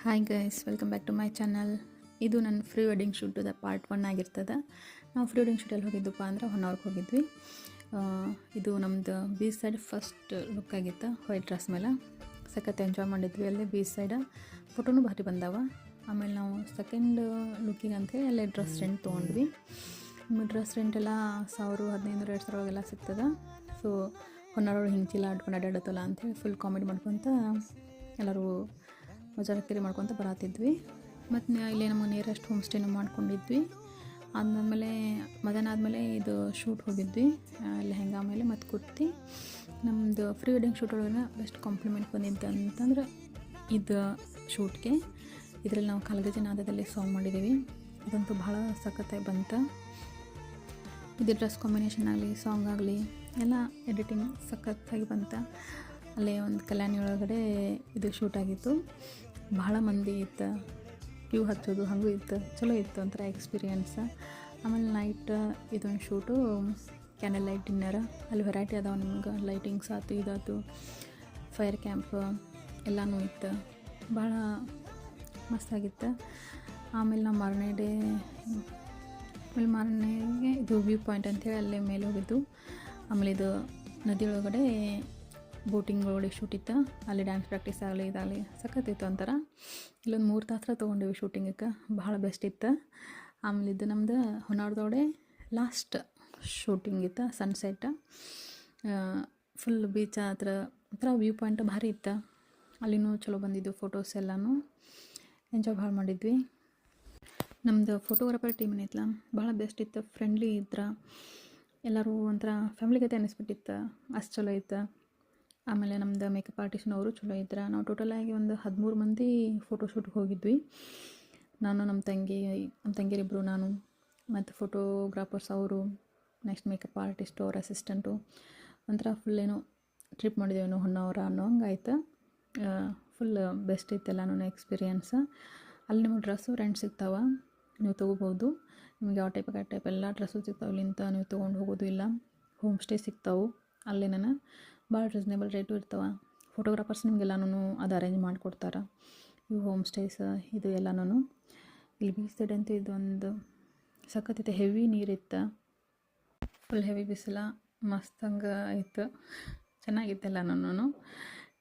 Hi guys, welcome back to my channel. ಇದು ನನ್ನ free wedding ಶೂಟದ part 1 ಆಗಿರ್ತದೆ. ನಾವು ಫ್ರೀ ವೆಡ್ಡಿಂಗ್ ಶೂಟಲ್ಲಿ ಹೋಗಿದ್ದಪ್ಪ ಅಂದ್ರೆ ಹೊನ್ನಾವರ್ಗೆ ಹೋಗಿದ್ವಿ. ಇದು ನಮ್ಮದು ಬೀಚ್ ಸೈಡ್ ಫಸ್ಟ್ ಲುಕ್ ಆಗಿತ್ತು. ವೈಟ್ ಡ್ರೆಸ್ ಮೇಲೆ ಸಖತ್ ಎಂಜಾಯ್ ಮಾಡಿದ್ವಿ. ಅಲ್ಲೇ ಬೀಚ್ ಸೈಡ ಫೋಟೋನು ಭಾರಿ ಬಂದಾವ. ಆಮೇಲೆ ನಾವು ಸೆಕೆಂಡ್ ಲುಕ್ಕಿಗೆ ಅಂಥೇಳಿ ಅಲ್ಲೇ ಡ್ರೆಸ್ ರೆಂಟ್ ತೊಗೊಂಡ್ವಿ. ಡ್ರೆಸ್ ರೆಂಟ್ ಎಲ್ಲ 1000, 1500, 2000 ಒಳಗೆಲ್ಲ ಸಿಗ್ತದೆ. ಸೊ ಹೊನ್ನಾವರ್ಗೆ ಹಿಂಗೆ ಚೀಲ ಆಡ್ಕೊಂಡು ಅಡ್ಡಾಡತ್ತಲ್ಲ ಅಂಥೇಳಿ ಫುಲ್ ಕಾಮಿಡಿ ಮಾಡ್ಕೊತ ಎಲ್ಲರೂ ಮಜಾಕಿರಿ ಮಾಡ್ಕೊತ ಬರತ್ತಿದ್ವಿ. ಮತ್ತು ಇಲ್ಲಿ ನಮಗೆ ನಿಯರೆಸ್ಟ್ ಹೋಮ್ ಸ್ಟೇನೂ ಮಾಡ್ಕೊಂಡಿದ್ವಿ. ಅದಾದಮೇಲೆ ಮಧ್ಯಾಹ್ನ ಆದಮೇಲೆ ಇದು ಶೂಟ್ ಹೋಗಿದ್ವಿ. ಲೆಹೆಂಗಾ ಮೇಲೆ ಮತ್ತು ಕುರ್ತಿ. ನಮ್ಮದು ಫ್ರೀ ವೆಡ್ಡಿಂಗ್ ಶೂಟ್ ಒಳಗೆ ಬೆಸ್ಟ್ ಕಾಂಪ್ಲಿಮೆಂಟ್ ಬಂದಿದ್ದು ಅಂತಂದ್ರೆ ಇದು ಶೂಟ್ಗೆ ಇದರಲ್ಲಿ ನಾವು ಕಾಲ್ಗಜ್ಜೆ ನಾದದಲ್ಲಿ ಸಾಂಗ್ ಮಾಡಿದ್ದೀವಿ. ಇದಂತೂ ಭಾಳ ಸಖತ್ತಾಗಿ ಬಂತು. ಇದು ಡ್ರೆಸ್ ಕಾಂಬಿನೇಷನ್ ಆಗಲಿ, ಸಾಂಗ್ ಆಗಲಿ ಎಲ್ಲ ಎಡಿಟಿಂಗ್ ಸಖತ್ತಾಗಿ ಬಂತು. ಅಲ್ಲೇ ಒಂದು ಕಲ್ಯಾಣಿ ಒಳಗಡೆ ಇದು ಶೂಟ್ ಆಗಿತ್ತು. ಭಾಳ ಮಂದಿ ಇತ್ತು, ಕ್ಯೂ ಹಚ್ಚೋದು ಹಾಗೂ ಇತ್ತು. ಚಲೋ ಇತ್ತು ಒಂಥರ ಎಕ್ಸ್ಪೀರಿಯೆನ್ಸ್. ಆಮೇಲೆ ನೈಟ್ ಇದೊಂದು ಶೂಟು ಕ್ಯಾಂಡಲ್ ಲೈಟ್ ಡಿನ್ನರ್. ಅಲ್ಲಿ ವೆರೈಟಿ ಅದಾವೆ ನಿಮ್ಗೆ, ಲೈಟಿಂಗ್ಸ್ ಆಯ್ತು, ಇದಾಯ್ತು, ಫೈರ್ ಕ್ಯಾಂಪ್ ಎಲ್ಲನೂ ಇತ್ತು. ಭಾಳ ಮಸ್ತಾಗಿತ್ತು. ಆಮೇಲೆ ನಾವು ಮಾರನೆಗೆ ಇದು ವ್ಯೂ ಪಾಯಿಂಟ್ ಅಂಥೇಳಿ ಅಲ್ಲೇ ಮೇಲೆ ಹೋಗಿದ್ದು. ಆಮೇಲೆ ಇದು ನದಿ ಒಳಗಡೆ ಬೋಟಿಂಗ್ ಒಳಗಡೆ ಶೂಟ್ ಇತ್ತು. ಅಲ್ಲಿ ಡ್ಯಾನ್ಸ್ ಪ್ರಾಕ್ಟೀಸ್ ಆಗಲಿ ಇದಾಗಲಿ ಸಖತ್ತಿತ್ತು ಒಂಥರ. ಇಲ್ಲೊಂದು 3 ತಾಸು ತೊಗೊಂಡಿವಿ ಶೂಟಿಂಗಕ್ಕೆ. ಭಾಳ ಬೆಸ್ಟ್ ಇತ್ತು. ಆಮೇಲೆ ಇದು ನಮ್ದು ಹೊನ್ನಾವರದೊಳಗೆ ಲಾಸ್ಟ್ ಶೂಟಿಂಗ್ ಇತ್ತು, ಸನ್ಸೆಟ್. ಫುಲ್ ಬೀಚ್ ಹತ್ರ ಒಂಥರ ವ್ಯೂ ಪಾಯಿಂಟ್ ಭಾರಿ ಇತ್ತು. ಅಲ್ಲಿನೂ ಚಲೋ ಬಂದಿದ್ದು ಫೋಟೋಸ್ ಎಲ್ಲನೂ ಎಂಜಾಯ್ ಭಾಳ ಮಾಡಿದ್ವಿ. ನಮ್ಮದು ಫೋಟೋಗ್ರಾಫರ್ ಟೀಮ್ ಏನೈತಲ್ಲ ಭಾಳ ಬೆಸ್ಟ್ ಇತ್ತು. ಫ್ರೆಂಡ್ಲಿ ಇದ್ರೆ ಎಲ್ಲರೂ ಒಂಥರ ಫ್ಯಾಮಿಲಿ ಗತೆ ಅನ್ನಿಸ್ಬಿಟ್ಟಿತ್ತು. ಅಷ್ಟು ಚಲೋ ಇತ್ತು. ಆಮೇಲೆ ನಮ್ಮದು ಮೇಕಪ್ ಆರ್ಟಿಸ್ಟ್ನವರು ಚಲೋ ಇದ್ರೆ. ನಾವು ಟೋಟಲಾಗಿ ಒಂದು 13 ಮಂದಿ ಫೋಟೋಶೂಟ್ಗೆ ಹೋಗಿದ್ವಿ. ನಾನು, ನಮ್ಮ ತಂಗಿಯರಿಬ್ಬರು, ನಾನು ಮತ್ತು ಫೋಟೋಗ್ರಾಫರ್ಸ್ ಅವರು, ನೆಕ್ಸ್ಟ್ ಮೇಕಪ್ ಆರ್ಟಿಸ್ಟು, ಅವ್ರ ಅಸಿಸ್ಟೆಂಟು. ಒಂಥರ ಫುಲ್ ಏನೋ ಟ್ರಿಪ್ ಮಾಡಿದ್ದೇವೆ ಹೊನ್ನಾವರ ಅನ್ನೋ ಹಂಗಾಯ್ತು. ಫುಲ್ ಬೆಸ್ಟ್ ಇತ್ತು ಎಲ್ಲನೂ ಎಕ್ಸ್ಪೀರಿಯೆನ್ಸ್. ಅಲ್ಲಿ ನಿಮಗೆ ಡ್ರೆಸ್ಸು ರೆಂಟ್ ಸಿಗ್ತಾವೆ, ನೀವು ತೊಗೋಬೋದು. ನಿಮ್ಗೆ ಯಾವ ಟೈಪ್ ಎಲ್ಲ ಡ್ರೆಸ್ಸು ಸಿಗ್ತಾವೆ. ಇಲ್ಲಿಂದ ನೀವು ತೊಗೊಂಡು ಹೋಗೋದು ಇಲ್ಲ. ಹೋಮ್ ಸ್ಟೇ ಸಿಗ್ತಾವೆ ಅಲ್ಲೇನ, ಭಾಳ ರೀಸನೇಬಲ್ ರೇಟು ಇರ್ತಾವೆ. ಫೋಟೋಗ್ರಾಫರ್ಸ್ ನಿಮಗೆಲ್ಲನೂ ಅದು ಅರೇಂಜ್ ಮಾಡಿಕೊಡ್ತಾರೆ. ಇವು ಹೋಮ್ ಸ್ಟೇಸ್ ಇದು ಎಲ್ಲನೂ. ಇಲ್ಲಿ ಬೀಚ್ ಸೈಡ್ ಅಂತೂ ಇದೊಂದು ಸಖತ್ತಿತ್ತು. ಹೆವಿ ನೀರಿತ್ತು, ಫುಲ್ ಹೆವಿ ಬಿಸಿಲ, ಮಸ್ತಂಗೆ ಇತ್ತು. ಚೆನ್ನಾಗಿತ್ತು ಎಲ್ಲನೂ.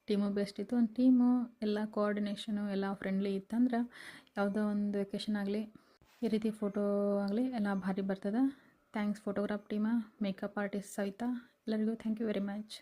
ಟೀಮು ಬೆಸ್ಟ್ ಇತ್ತು. ಒಂದು ಟೀಮು ಎಲ್ಲ ಕೋಆರ್ಡಿನೇಷನು ಎಲ್ಲ ಫ್ರೆಂಡ್ಲಿ ಇತ್ತಂದ್ರೆ ಯಾವುದೋ ಒಂದು ವೆಕೇಷನ್ ಆಗಲಿ, ಈ ರೀತಿ ಫೋಟೋ ಆಗಲಿ ಎಲ್ಲ ಭಾರಿ ಬರ್ತದೆ. ಥ್ಯಾಂಕ್ಸ್ ಫೋಟೋಗ್ರಾಫ್ ಟೀಮ, ಮೇಕಪ್ ಆರ್ಟಿಸ್ಟ್ ಸಹಿತ ಎಲ್ಲರಿಗೂ ಥ್ಯಾಂಕ್ ಯು ವೆರಿ ಮಚ್.